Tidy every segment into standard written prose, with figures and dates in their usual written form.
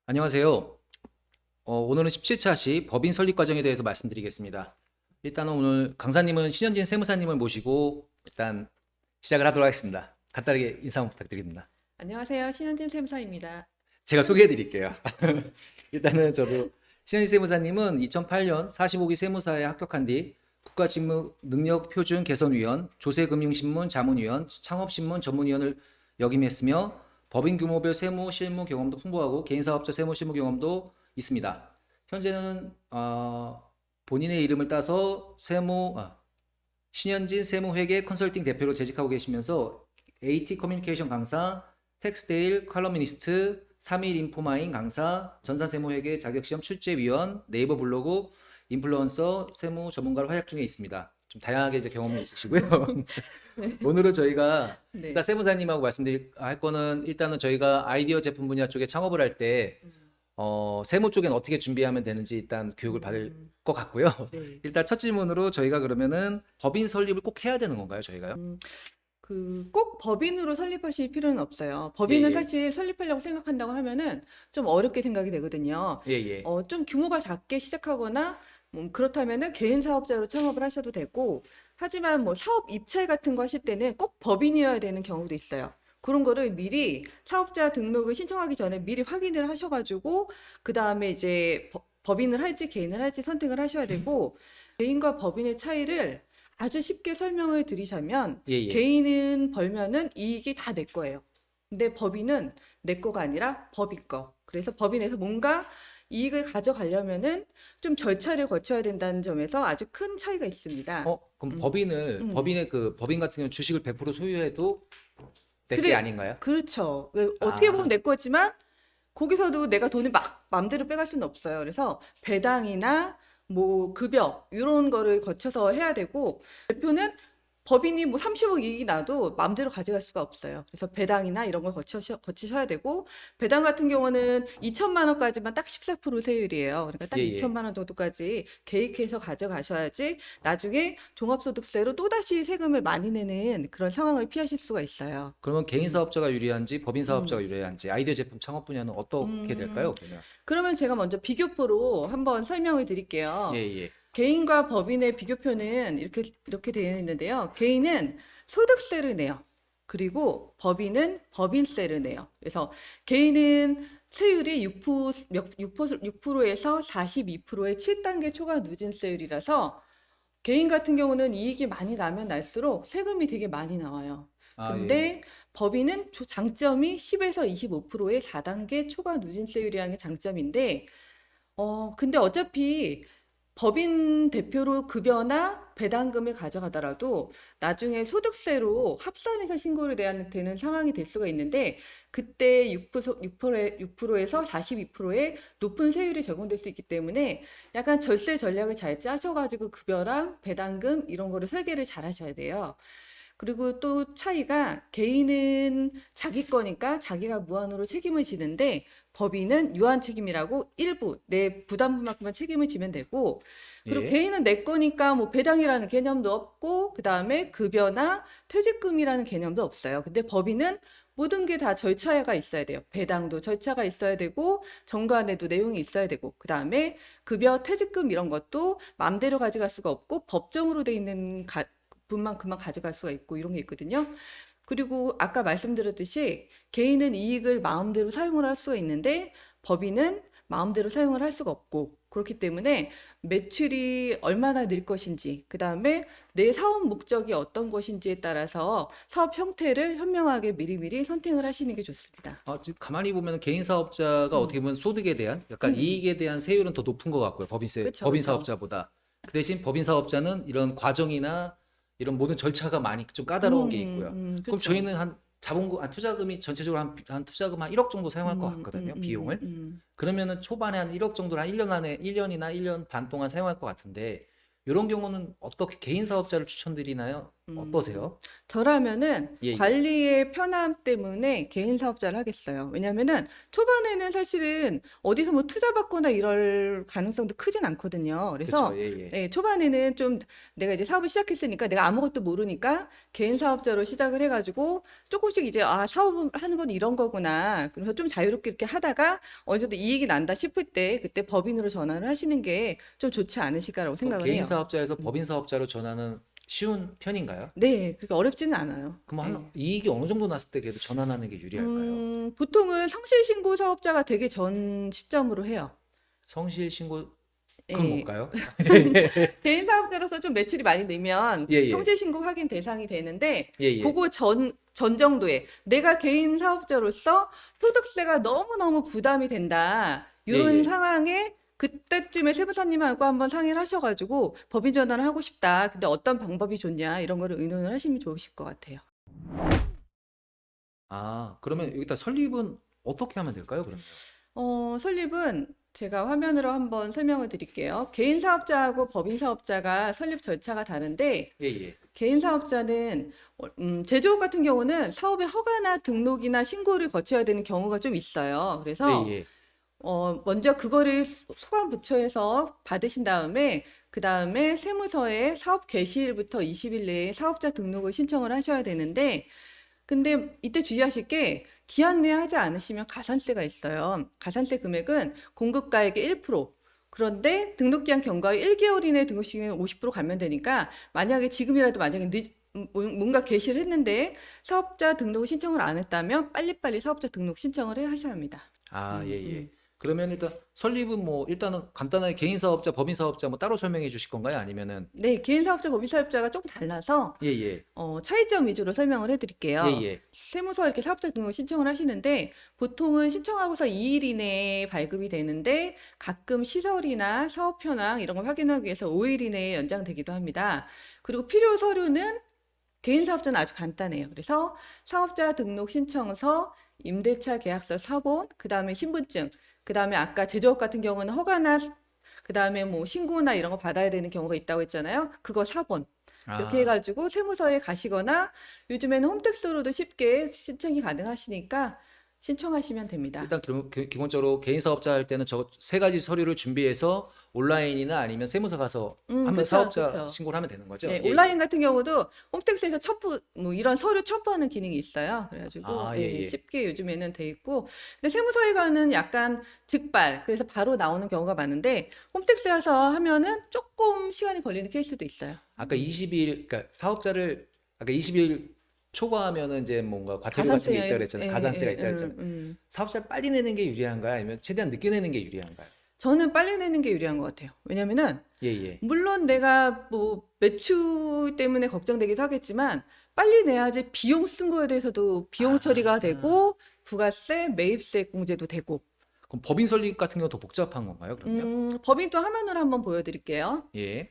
안녕하세요. 오늘은 17차 시 법인 설립 과정에 대해서 말씀드리겠습니다. 일단은 오늘 강사님은 신현진 세무사님을 모시고 일단 시작을 하도록 하겠습니다. 간단하게 인사 한번 부탁드립니다. 안녕하세요. 신현진 샘사입니다. 제가 소개해 드릴게요. 일단은 저도 신현진 세무사님은 2008년 45기 세무사에 합격한 뒤 국가직무능력표준 개선위원, 조세금융신문 자문위원, 창업신문 전문위원을 역임했으며 법인 규모별 세무 실무 경험도 풍부하고 개인사업자 세무 실무 경험도 있습니다. 현재는 본인의 이름을 따서 신현진 세무회계 컨설팅 대표로 재직하고 계시면서 AT 커뮤니케이션 강사, 텍스테일 칼럼니스트, 3일 인포마인 강사, 전산세무회계 자격시험 출제위원, 네이버 블로그 인플루언서 세무 전문가로 활약 중에 있습니다. 좀 다양하게 이제 경험이 있으시고요. 네. 오늘은 저희가 네. 일단 세무사님하고 말씀드릴 할 거는 일단은 저희가 아이디어 제품 분야 쪽에 창업을 할 때 세무 쪽엔 어떻게 준비하면 되는지 일단 교육을 받을 것 같고요. 네. 일단 첫 질문으로 저희가 그러면은 법인 설립을 꼭 해야 되는 건가요, 저희가요? 꼭 법인으로 설립하실 필요는 없어요. 예, 법인은 예. 사실 설립하려고 생각한다고 하면은 좀 어렵게 생각이 되거든요. 예, 예. 좀 규모가 작게 시작하거나 그렇다면은 개인 사업자로 창업을 하셔도 되고, 하지만 뭐 사업 입찰 같은 거 하실 때는 꼭 법인이어야 되는 경우도 있어요. 그런 거를 미리 사업자 등록을 신청하기 전에 미리 확인을 하셔가지고, 그 다음에 이제 법인을 할지 개인을 할지 선택을 하셔야 되고, 개인과 법인의 차이를 아주 쉽게 설명을 드리자면, 예, 예. 개인은 벌면은 이익이 다 내 거예요. 근데 법인은 내 거가 아니라 법인 거. 그래서 법인에서 뭔가 이익을 가져가려면은 좀 절차를 거쳐야 된다는 점에서 아주 큰 차이가 있습니다. 그럼 음, 음. 법인의 그 법인 같은 경우는 주식을 100% 소유해도 내 게 그래, 아닌가요? 그렇죠. 어떻게 보면 아, 내 거지만 거기서도 내가 돈을 막 맘대로 빼갈 수는 없어요. 그래서 배당이나 뭐 급여 이런 거를 거쳐서 해야 되고, 대표는 법인이 뭐 30억 이익이 나도 마음대로 가져갈 수가 없어요. 그래서 배당이나 이런 걸 거치셔야 되고, 배당 같은 경우는 2천만 원까지만 딱 14% 세율이에요. 그러니까 딱 예, 예. 2천만 원 정도까지 계획해서 가져가셔야지 나중에 종합소득세로 또다시 세금을 많이 내는 그런 상황을 피하실 수가 있어요. 그러면 개인 음, 사업자가 유리한지 법인 음, 사업자가 유리한지 아이디어 제품 창업 분야는 어떻게 음. 될까요, 그러면? 그러면 제가 먼저 비교표로 한번 설명을 예, 드릴게요. 예. 개인과 법인의 비교표는 이렇게 되어 있는데요. 개인은 소득세를 내요. 그리고 법인은 법인세를 내요. 그래서 개인은 세율이 6%에서 42%의 7단계 초과 누진세율이라서 개인 같은 경우는 이익이 많이 나면 날수록 세금이 되게 많이 나와요. 아, 예, 예. 근데 법인은 장점이 10에서 25%의 4단계 초과 누진세율이라는 게 장점인데, 근데 어차피 법인 대표로 급여나 배당금을 가져가더라도 나중에 소득세로 합산해서 신고를 내야 되는 상황이 될 수가 있는데, 그때 6%에서 42%의 높은 세율이 적용될 수 있기 때문에 약간 절세 전략을 잘 짜셔가지고 급여랑 배당금 이런 거를 설계를 잘 하셔야 돼요. 그리고 또 차이가, 개인은 자기 거니까 자기가 무한으로 책임을 지는데, 법인은 유한 책임이라고 일부 내 부담분만큼만 책임을 지면 되고, 그리고 예. 개인은 내 거니까 뭐 배당이라는 개념도 없고, 그 다음에 급여나 퇴직금이라는 개념도 없어요. 근데 법인은 모든 게 다 절차가 있어야 돼요. 배당도 절차가 있어야 되고, 정관에도 내용이 있어야 되고, 그 다음에 급여, 퇴직금 이런 것도 마음대로 가져갈 수가 없고, 법정으로 돼 있는 분만큼만 가져갈 수가 있고 이런 게 있거든요. 그리고 아까 말씀드렸듯이 개인은 이익을 마음대로 사용을 할 수가 있는데 법인은 마음대로 사용을 할 수가 없고, 그렇기 때문에 매출이 얼마나 늘 것인지, 그 다음에 내 사업 목적이 어떤 것인지에 따라서 사업 형태를 현명하게 미리미리 선택을 하시는 게 좋습니다. 지금 가만히 보면 개인 사업자가 음, 어떻게 보면 소득에 대한 약간 음, 이익에 대한 세율은 더 높은 것 같고요. 그렇죠, 법인 그렇죠. 사업자보다. 그 대신 법인 사업자는 이런 과정이나 이런 모든 절차가 많이 좀 까다로운 게 있고요. 그럼 그렇죠. 저희는 투자금이 전체적으로 한 투자금 한 1억 정도 사용할 것 같거든요. 비용을. 그러면은 초반에 한 1억 정도를 한 1년 안에 1년이나 1년 반 동안 사용할 것 같은데 이런 경우는 어떻게 개인 사업자를 추천드리나요? 어떠세요? 저라면은 예, 예. 관리의 편함 때문에 개인 사업자를 하겠어요. 왜냐면은 초반에는 사실은 어디서 뭐 투자받거나 이럴 가능성도 크진 않거든요. 그쵸, 그래서 예, 예. 네, 초반에는 좀 내가 이제 사업을 시작했으니까 내가 아무것도 모르니까 개인 사업자로 시작을 해가지고 조금씩 이제 아, 사업을 하는 건 이런 거구나. 그래서 좀 자유롭게 이렇게 하다가 어느 정도 이익이 난다 싶을 때 그때 법인으로 전환을 하시는 게 좀 좋지 않으실까라고 그럼 생각을 개인 해요. 사업자에서 법인 사업자로 전환은 쉬운 편인가요? 네, 그렇게 어렵지는 않아요. 그럼 네. 이익이 어느 정도 났을 때 그래도 전환하는 게 유리할까요? 보통은 성실신고 사업자가 되기 전 시점으로 해요. 성실 신고 그건 예. 뭘까요? 개인 사업자로서 좀 매출이 많이 늘면 예, 예. 성실신고 확인 대상이 되는데, 예, 예. 그거 전 정도에 내가 개인 사업자로서 소득세가 너무너무 부담이 된다. 예, 이런 예. 상황에 그때쯤에 세무사님하고 한번 상의를 하셔가지고 법인 전환을 하고 싶다. 근데 어떤 방법이 좋냐 이런 거를 의논을 하시면 좋으실 것 같아요. 아, 그러면 여기다 설립은 어떻게 하면 될까요, 그러면? 설립은 제가 화면으로 한번 설명을 드릴게요. 개인 사업자하고 법인 사업자가 설립 절차가 다른데, 예, 예. 개인 사업자는 제조업 같은 경우는 사업의 허가나 등록이나 신고를 거쳐야 되는 경우가 좀 있어요. 예, 그래서 예. 먼저 그거를 소관부처에서 받으신 다음에 그 다음에 세무서에 사업 개시일부터 20일 내에 사업자 등록을 신청을 하셔야 되는데, 근데 이때 주의하실 게 기한 내에 하지 않으시면 가산세가 있어요. 가산세 금액은 공급가액의 1%. 그런데 등록기한 경과의 1개월 이내에 등록 시기는 50% 가면 되니까 만약에 지금이라도 만약에 뭔가 개시를 했는데 사업자 등록 신청을 안 했다면 빨리빨리 사업자 등록 신청을 하셔야 합니다. 아, 예, 음, 예. 음. 그러면 일단 설립은 뭐 일단은 간단하게 개인 사업자, 법인 사업자 뭐 따로 설명해 주실 건가요? 아니면은 네, 개인 사업자, 법인 사업자가 조금 달라서 예, 예. 차이점 위주로 설명을 예, 해드릴게요. 예. 세무서 이렇게 사업자 등록 신청을 하시는데 보통은 신청하고서 2일 이내에 발급이 되는데 가끔 시설이나 사업 현황 이런 걸 확인하기 위해서 5일 이내에 연장되기도 합니다. 그리고 필요 서류는 개인 사업자는 아주 간단해요. 그래서 사업자 등록 신청서, 임대차 계약서 사본, 그 다음에 신분증, 그 다음에 아까 제조업 같은 경우는 허가나 그 다음에 뭐 신고나 이런 거 받아야 되는 경우가 있다고 했잖아요. 그거 사본. 이렇게 아, 해가지고 세무서에 가시거나 요즘에는 홈택스로도 쉽게 신청이 가능하시니까 신청하시면 됩니다. 일단 기본적으로 개인 사업자 할 때는 저 세 가지 서류를 준비해서 온라인이나 아니면 세무서 가서 하면 그쵸, 사업자 그쵸. 신고를 하면 되는 거죠? 네, 예, 온라인 예. 같은 경우도 홈택스에서 첩부, 뭐 이런 서류 첩부하는 기능이 있어요. 그래가지고 아, 예, 예, 예. 쉽게 요즘에는 돼 있고, 근데 세무서에 가는 약간 즉발, 그래서 바로 나오는 경우가 많은데 홈택스 가서 하면은 조금 시간이 걸리는 케이스도 있어요. 아까 20일, 그러니까 사업자를 아까 20일 초과하면은 이제 뭔가 과태료 같은 게 있다 가산세, 그랬잖아요. 가산세가 있다 그랬잖아요. 음. 사업자를 빨리 내는 게 유리한가요? 아니면 최대한 늦게 내는 게 유리한가요? 저는 빨리 내는 게 유리한 것 같아요. 왜냐면은 예, 예. 물론 내가 뭐 매출 때문에 걱정되기도 하겠지만 빨리 내야지 비용 쓴 거에 대해서도 비용 처리가 아, 되고 부가세, 매입세 공제도 되고. 그럼 법인 설립 같은 경우 더 복잡한 건가요, 그럼요? 법인 또 화면으로 한번 보여드릴게요. 예.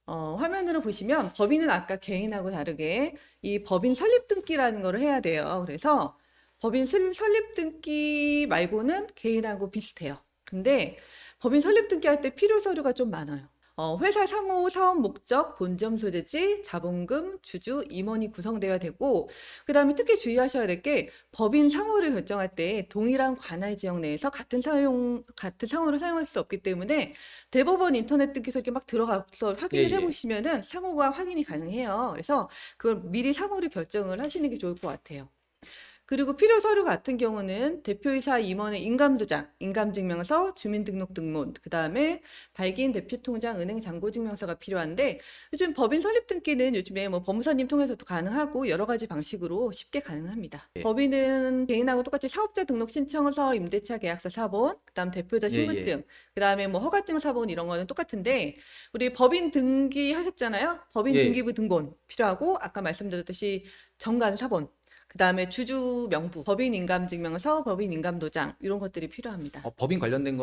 화면으로 보시면 법인은 아까 개인하고 다르게 이 법인 설립 등기라는 거를 해야 돼요. 그래서 법인 설립 등기 말고는 개인하고 비슷해요. 근데 법인 설립 등기할 때 필요 서류가 좀 많아요. 회사 상호 사업 목적, 본점 소재지, 자본금, 주주, 임원이 구성되어야 되고, 그 다음에 특히 주의하셔야 될 게 법인 상호를 결정할 때 동일한 관할 지역 내에서 같은 상호를 사용할 수 없기 때문에 대법원 인터넷 등기소 이렇게 막 들어가서 예, 확인을 예. 해보시면은 상호가 확인이 가능해요. 그래서 그걸 미리 상호를 결정을 하시는 게 좋을 것 같아요. 그리고 필요 서류 같은 경우는 대표이사 임원의 인감도장, 인감증명서, 주민등록등본, 그 다음에 발기인 대표통장, 은행 잔고증명서가 필요한데 요즘 법인 설립 등기는 요즘에 뭐 법무사님 통해서도 가능하고 여러 가지 방식으로 쉽게 가능합니다. 예. 법인은 개인하고 똑같이 사업자 등록 신청서, 임대차 계약서 사본, 그 다음 대표자 예, 예. 신분증, 그 다음에 뭐 허가증 사본 이런 거는 똑같은데 우리 법인 등기 하셨잖아요. 법인 예. 등기부 등본 필요하고 아까 말씀드렸듯이 정관 사본, 그 다음에 주주 명부, 법인 인감증명서, 법인 인감도장 이런 것들이 필요합니다. 법인 관련된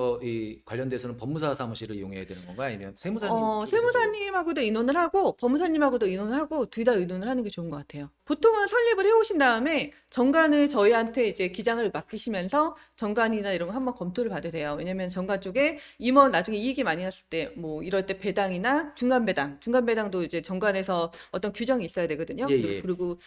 관련돼서는 법무사 사무실을 이용해야 되는 건가요? 아니면 세무사님 쪽에서도 세무사님하고도 의논을 하고 법무사님하고도 의논을 하고 둘 다 의논을 하는 게 좋은 것 같아요. 보통은 설립을 해오신 다음에 정관을 저희한테 이제 기장을 맡기시면서 정관이나 이런 거 한번 검토를 받아야 돼요. 왜냐면 정관 쪽에 임원 나중에 이익이 많이 났을 때 뭐 이럴 때 배당이나 중간 배당도 이제 정관에서 어떤 규정이 있어야 되거든요. 예, 예. 그리고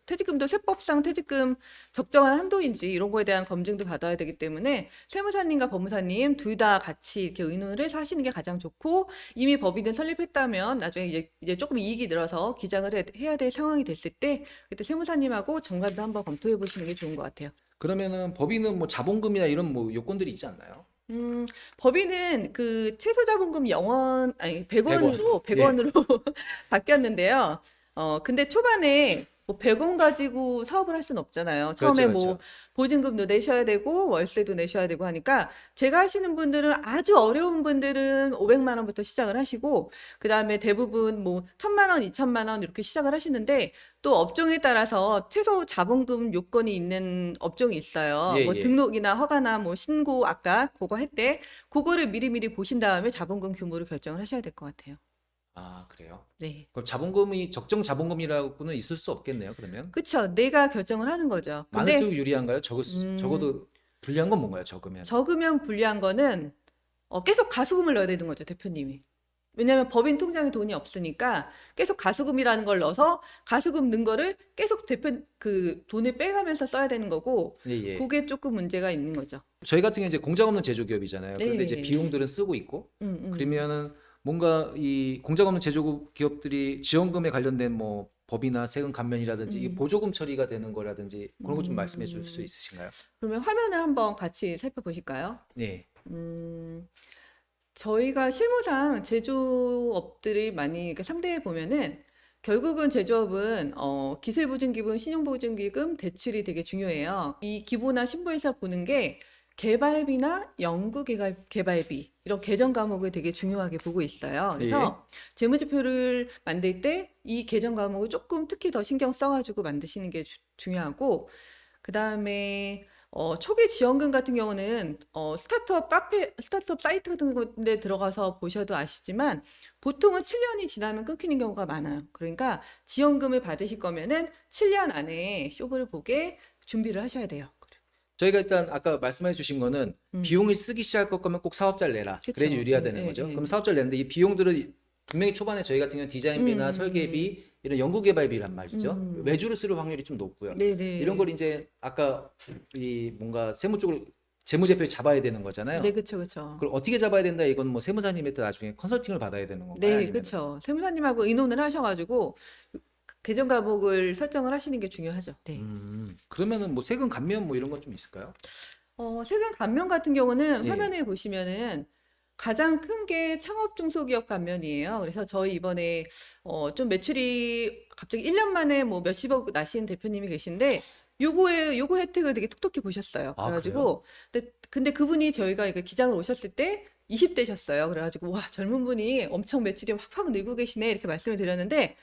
퇴직금도 세법상 퇴직금 적정한 한도인지 이런 거에 대한 검증도 받아야 되기 때문에 세무사님과 법무사님 둘 다 같이 이렇게 의논을 해서 하시는 게 가장 좋고 이미 법인을 설립했다면 나중에 이제 조금 이익이 늘어서 기장을 해야 될 상황이 됐을 때 그때 세무사님하고 정관도 한번 검토해 보시는 게 좋은 것 같아요. 그러면은 법인은 뭐 자본금이나 이런 뭐 요건들이 있지 않나요? 법인은 그 최소 자본금 100원으로 100원. 100원으로 바뀌었는데요. 근데 초반에 뭐 100원 가지고 사업을 할 수는 없잖아요. 처음에 그렇죠, 뭐 그렇죠. 보증금도 내셔야 되고 월세도 내셔야 되고 하니까 제가 하시는 분들은 아주 어려운 분들은 500만 원부터 시작을 하시고 그다음에 대부분 뭐 1,000만 원, 2,000만 원 이렇게 시작을 하시는데 또 업종에 따라서 최소 자본금 요건이 있는 업종이 있어요. 예, 뭐 예. 등록이나 허가나 뭐 신고 아까 그거 할 때 그거를 미리미리 보신 다음에 자본금 규모를 결정을 하셔야 될 것 같아요. 아, 그래요. 네. 그럼 자본금이 적정 자본금이라고는 있을 수 없겠네요, 그러면. 그쵸. 내가 결정을 하는 거죠. 근데 많을수록 유리한가요? 음, 적어도 불리한 건 뭔가요, 적으면? 적으면 불리한 거는 계속 가수금을 넣어야 되는 거죠, 대표님이. 왜냐하면 법인 통장에 돈이 없으니까 계속 가수금이라는 걸 넣어서 가수금 넣은 거를 계속 그 돈을 빼가면서 써야 되는 거고 예, 예. 그게 조금 문제가 있는 거죠. 저희 같은 경우 이제 공장 없는 제조기업이잖아요. 그런데 이제 네. 비용들은 쓰고 있고, 음. 그러면은 뭔가 이 공장 없는 제조기업들이 지원금에 관련된 뭐 법이나 세금 감면이라든지 이 음. 보조금 처리가 되는 거라든지 그런 거 좀 말씀해 줄 수 음. 있으신가요? 그러면 화면을 한번 같이 살펴보실까요? 네. 음, 저희가 실무상 제조업들이 많이 이렇게 상대해 보면은 결국은 제조업은 기술보증기금, 신용보증기금, 대출이 되게 중요해요. 이 기보나 신보에서 보는 게 개발비나 연구개발비 이런 계정 과목을 되게 중요하게 보고 있어요. 예. 그래서 재무제표를 만들 때 이 계정 과목을 조금 특히 더 신경 써가지고 만드시는 게 중요하고 그 다음에 초기 지원금 같은 경우는 스타트업 사이트 같은 데 들어가서 보셔도 아시지만 보통은 7년이 지나면 끊기는 경우가 많아요. 그러니까 지원금을 받으실 거면은 7년 안에 쇼부를 보게 준비를 하셔야 돼요. 저희가 일단 아까 말씀해 주신 거는 음. 비용을 쓰기 시작할 거면 꼭 사업자를 내라. 그쵸. 그래야지 유리하다는 예, 거죠. 예. 그럼 사업자를 내는데 이 비용들은 분명히 초반에 저희 같은 경우는 디자인비나 음. 설계비 이런 연구개발비란 말이죠. 음. 외주를 쓸 확률이 좀 높고요. 네네. 이런 걸 이제 아까 이 뭔가 세무 쪽으로 재무제표에 잡아야 되는 거잖아요. 네, 그쵸. 그걸 어떻게 잡아야 된다? 이건 뭐 세무사님한테 나중에 컨설팅을 받아야 되는 건가요? 네, 아니면 그쵸. 세무사님하고 의논을 하셔가지고 계정 과목을 설정을 하시는 게 중요하죠. 네. 그러면은 뭐 세금 감면 뭐 이런 건 좀 있을까요? 세금 감면 같은 경우는 예. 화면에 보시면은 가장 큰 게 창업 중소기업 감면이에요. 그래서 저희 이번에 좀 매출이 갑자기 1년 만에 뭐 몇십억 나신 대표님이 계신데 요거 혜택을 되게 톡톡히 보셨어요. 아, 그래가지고 근데 그분이 저희가 이거 기장을 오셨을 때 20대셨어요. 그래가지고 와 젊은 분이 엄청 매출이 확 늘고 계시네 이렇게 말씀을 드렸는데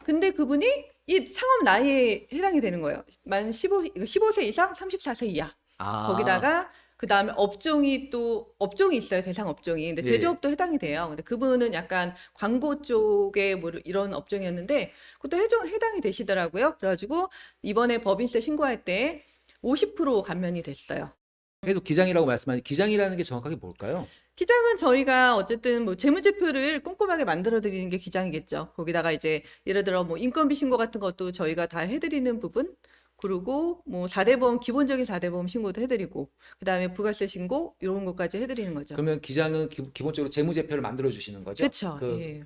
근데 그분이 이 창업 나이에 해당이 되는 거예요. 만 15세 이상 34세 이하. 아, 거기다가 그 다음에 업종이 있어요. 대상 업종이. 근데 예. 제조업도 해당이 돼요. 근데 그분은 약간 광고 쪽에 뭐 이런 업종이었는데 그것도 해당이 되시더라고요. 그래가지고 이번에 법인세 신고할 때 50% 감면이 됐어요. 그래도 기장이라고 말씀하신 기장이라는 게 정확하게 뭘까요? 기장은 저희가 어쨌든 뭐 재무제표를 꼼꼼하게 만들어 드리는 게 기장이겠죠. 거기다가 이제 예를 들어 뭐 인건비 신고 같은 것도 저희가 다 해드리는 부분. 그리고 뭐 4대 보험 기본적인 4대 보험 신고도 해드리고 그다음에 부가세 신고 이런 것까지 해드리는 거죠. 그러면 기장은 기본적으로 재무제표를 만들어 주시는 거죠? 그렇죠. 예.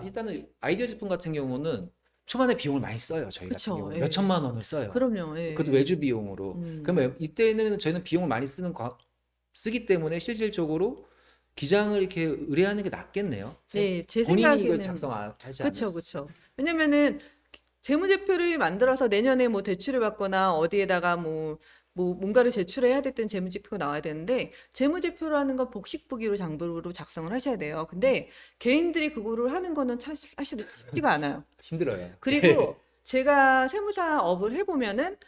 일단은 아이디어 제품 같은 경우는 초반에 비용을 많이 써요. 저희 같은 그쵸, 경우는 예. 몇 천만 원을 써요. 그럼요. 예. 그것도 외주 비용으로. 그러면 이때는 저희는 비용을 많이 쓰기 때문에 실질적으로 기장을 이렇게 의뢰하는 게 낫겠네요. 네, 제 본인이 생각에는 이걸 작성하지 않았어요. 그렇죠. 왜냐면은 재무제표를 만들어서 내년에 뭐 대출을 받거나 어디에다가 뭐 뭔가를 제출해야 됐던 재무제표가 나와야 되는데 재무제표라는 건 복식부기로 장부로 작성을 하셔야 돼요. 근데 개인들이 그거를 하는 거는 사실 쉽지가 않아요. 힘들어요. 그리고 제가 세무사업을 해보면은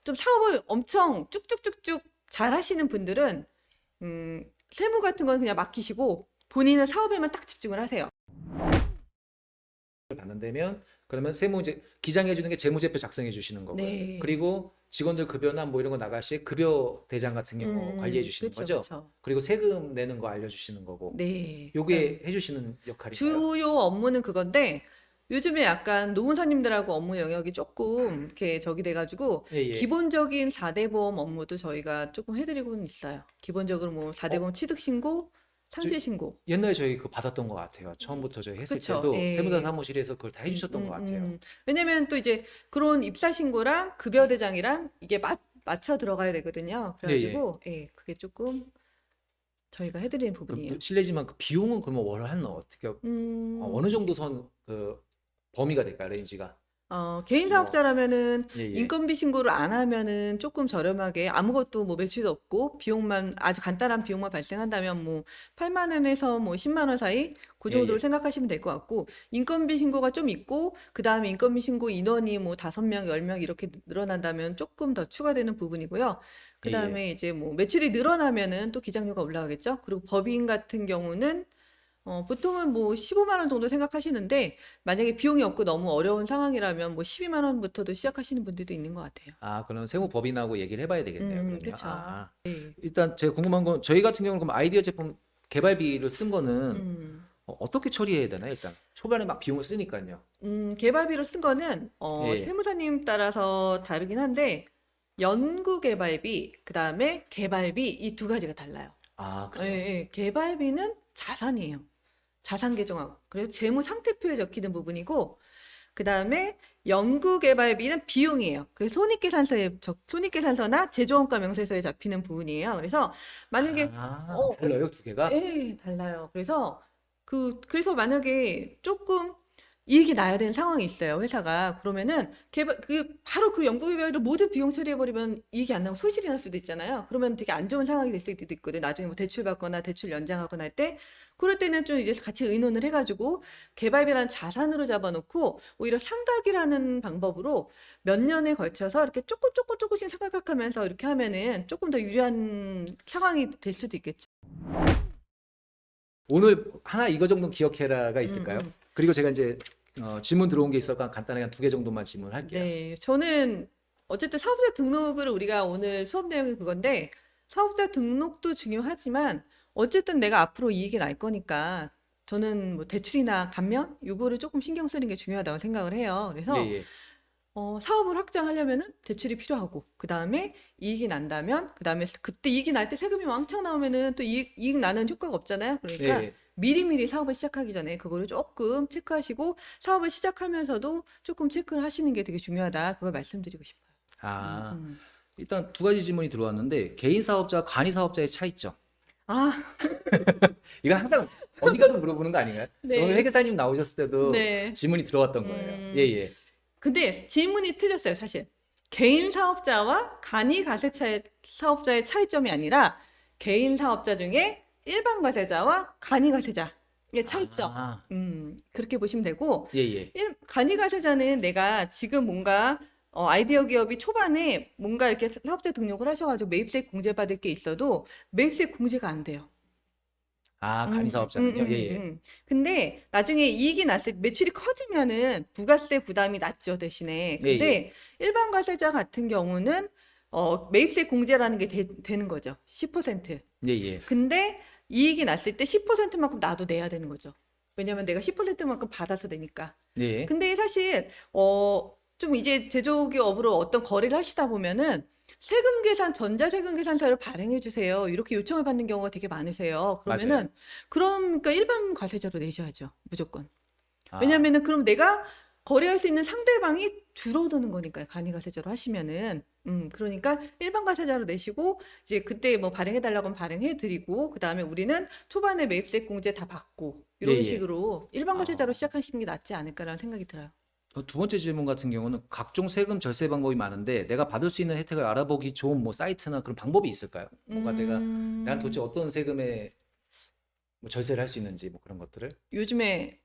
좀 사업을 엄청 쭉쭉쭉쭉 잘 하시는 분들은 세무 같은 건 그냥 맡기시고 본인은 사업에만 딱 집중을 하세요. 받는다면 그러면 세무제 기장해 주는 게 재무제표 작성해 주시는 거고요. 네. 그리고 직원들 급여나 뭐 이런 거 나갈 시 급여 대장 같은 경우 관리해 주시는 그쵸, 거죠. 그쵸. 그리고 세금 내는 거 알려주시는 거고. 네. 요게 해주시는 역할인가요? 주요 업무는 그건데 요즘에 약간 노무사님들하고 업무 영역이 조금 이렇게 저기 돼가지고 예, 예. 기본적인 4대 보험 업무도 저희가 조금 해드리고는 있어요. 기본적으로 뭐 4대 보험 취득 신고, 상세 신고. 옛날에 저희 그 받았던 것 같아요. 처음부터 저희 했을 그쵸. 때도 예. 세무사 사무실에서 그걸 다 해주셨던 것 같아요. 왜냐면 또 이제 그런 입사 신고랑 급여 대장이랑 이게 맞춰 들어가야 되거든요. 그래가지고 예, 그게 조금 저희가 해드리는 부분이에요. 그 실례지만 그 비용은 그러면 월 한 어떻게 어느 정도 선 그 범위가 될까요, 레인지가? 개인 사업자라면은 예, 예. 인건비 신고를 안 하면은 조금 저렴하게 아무것도 뭐 매출도 없고 비용만 아주 간단한 비용만 발생한다면 뭐 8만 원에서 뭐 10만 원 사이 그 예, 정도로 예. 생각하시면 될 것 같고 인건비 신고가 좀 있고 그다음에 인건비 신고 인원이 뭐 5명, 10명 이렇게 늘어난다면 조금 더 추가되는 부분이고요. 예, 그다음에 이제 뭐 매출이 늘어나면은 또 기장료가 올라가겠죠. 그리고 법인 같은 경우는 보통은 뭐 15만 원 정도 생각하시는데 만약에 비용이 없고 너무 어려운 상황이라면 뭐 12만 원부터도 시작하시는 분들도 있는 것 같아요. 아, 그럼 세무법인하고 얘기를 해봐야 되겠네요, 그러면. 그쵸. 아, 네. 일단 제가 궁금한 건 저희 같은 경우는 그럼 아이디어 제품 개발비를 쓴 거는 음, 어떻게 처리해야 되나요? 일단 초반에 막 비용을 쓰니까요. 개발비로 쓴 거는 예. 세무사님 따라서 다르긴 한데 연구 개발비, 그다음에 개발비 이 두 가지가 달라요. 아, 예, 그래요? 예. 개발비는 자산이에요. 자산 계정하고. 그래서 재무 상태표에 적히는 부분이고 그다음에 연구 개발비는 비용이에요. 그래서 손익계산서나 제조원가 명세서에 잡히는 부분이에요. 그래서 만약에 아, 달라요, 두 개가? 예, 달라요. 그래서 그래서 만약에 조금 이익이 나야 되는 상황이 있어요, 회사가. 그러면은 바로 그 연구 개발을 모든 비용 처리해 버리면 이익이 안 나고 손실이 날 수도 있잖아요. 그러면 되게 안 좋은 상황이 될 수도 있거든. 나중에 뭐 대출 받거나 대출 연장하거나 할 때 그럴 때는 좀 이제 같이 의논을 해가지고 개발비라는 자산으로 잡아놓고 오히려 상각이라는 방법으로 몇 년에 걸쳐서 이렇게 조금씩 상각하면서 이렇게 하면은 조금 더 유리한 상황이 될 수도 있겠죠. 오늘 하나 이거 정도 기억해라가 있을까요? 음. 그리고 제가 이제 질문 들어온 게 있어서 간단하게 한 두 개 정도만 질문할게요. 네, 저는 어쨌든 사업자 등록을 우리가 오늘 수업 내용이 그건데 사업자 등록도 중요하지만 어쨌든 내가 앞으로 이익이 날 거니까 저는 뭐 대출이나 감면 요거를 조금 신경 쓰는 게 중요하다고 생각을 해요. 그래서 예, 예. 사업을 확장하려면은 대출이 필요하고 그다음에 이익이 난다면 그다음에 그때 이익이 날 때 세금이 왕창 나오면은 또 이익 나는 효과가 없잖아요. 그러니까 예, 예. 미리미리 사업을 시작하기 전에 그거를 조금 체크하시고 사업을 시작하면서도 조금 체크를 하시는 게 되게 중요하다. 그걸 말씀드리고 싶어요. 아, 음. 일단 두 가지 질문이 들어왔는데 개인 사업자와 간이 사업자의 차이점. 아, 이거 항상 어디 가도 물어보는 거 아닌가요? 네. 오늘 회계사님 나오셨을 때도 네. 질문이 들어왔던 거예요. 예, 예. 근데 질문이 틀렸어요, 사실. 개인 사업자와 간이 가세차 사업자의 차이점이 아니라 개인 사업자 중에 일반 과세자와 간이 가세자의 차이점. 아, 그렇게 보시면 되고, 예, 예. 간이 가세자는 내가 지금 뭔가 아이디어 기업이 초반에 뭔가 이렇게 사업자 등록을 하셔가지고 매입세 공제받을 게 있어도 매입세 공제가 안 돼요. 아, 간이 사업자는요? 예, 예. 근데 나중에 이익이 났을 때 매출이 커지면은 부가세 부담이 낮죠, 대신에. 예, 근데 일반 과세자 같은 경우는 매입세 공제라는 게 되는 거죠. 10%. 예, 예. 근데 이익이 났을 때 10%만큼 나도 내야 되는 거죠. 왜냐면 내가 10%만큼 받아서 내니까. 예. 근데 사실 좀 이제 제조기업으로 어떤 거래를 하시다 보면은 세금 계산, 전자세금 계산서를 발행해 주세요. 이렇게 요청을 받는 경우가 되게 많으세요. 맞아요. 그러면은 그러니까 일반 과세자로 내셔야죠. 무조건. 아, 왜냐면은 그럼 내가 거래할 수 있는 상대방이 줄어드는 거니까요. 간이가세자로 하시면은. 그러니까 일반 과세자로 내시고 이제 그때 뭐 발행해 달라고 하면 발행해 드리고 그다음에 우리는 초반에 매입세 공제 다 받고 이런 예, 예. 식으로 일반 과세자로 아. 시작하시는 게 낫지 않을까라는 생각이 들어요. 두 번째 질문 같은 경우는 각종 세금 절세 방법이 많은데 내가 받을 수 있는 혜택을 알아보기 좋은 뭐 사이트나 그런 방법이 있을까요? 뭔가 내가 도대체 어떤 세금에 뭐 절세를 할 수 있는지 뭐 그런 것들을. 요즘에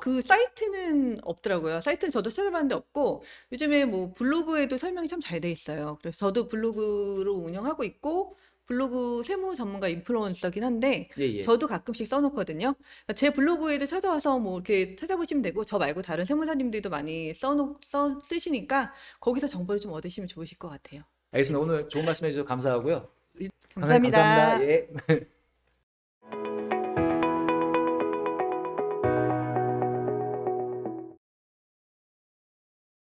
그 사이트는 없더라고요. 사이트는 저도 찾아봤는데 없고 요즘에 뭐 블로그에도 설명이 참 잘 돼 있어요. 그래서 저도 블로그로 운영하고 있고 블로그 세무 전문가 인플루언서긴 한데 예, 예. 저도 가끔씩 써놓거든요. 그러니까 제 블로그에도 찾아와서 뭐 이렇게 찾아보시면 되고 저 말고 다른 세무사님들도 많이 쓰시니까 거기서 정보를 좀 얻으시면 좋으실 것 같아요. 알겠습니다. 오늘 좋은 말씀 해주셔서 감사하고요. 감사합니다. 감사합니다. 예.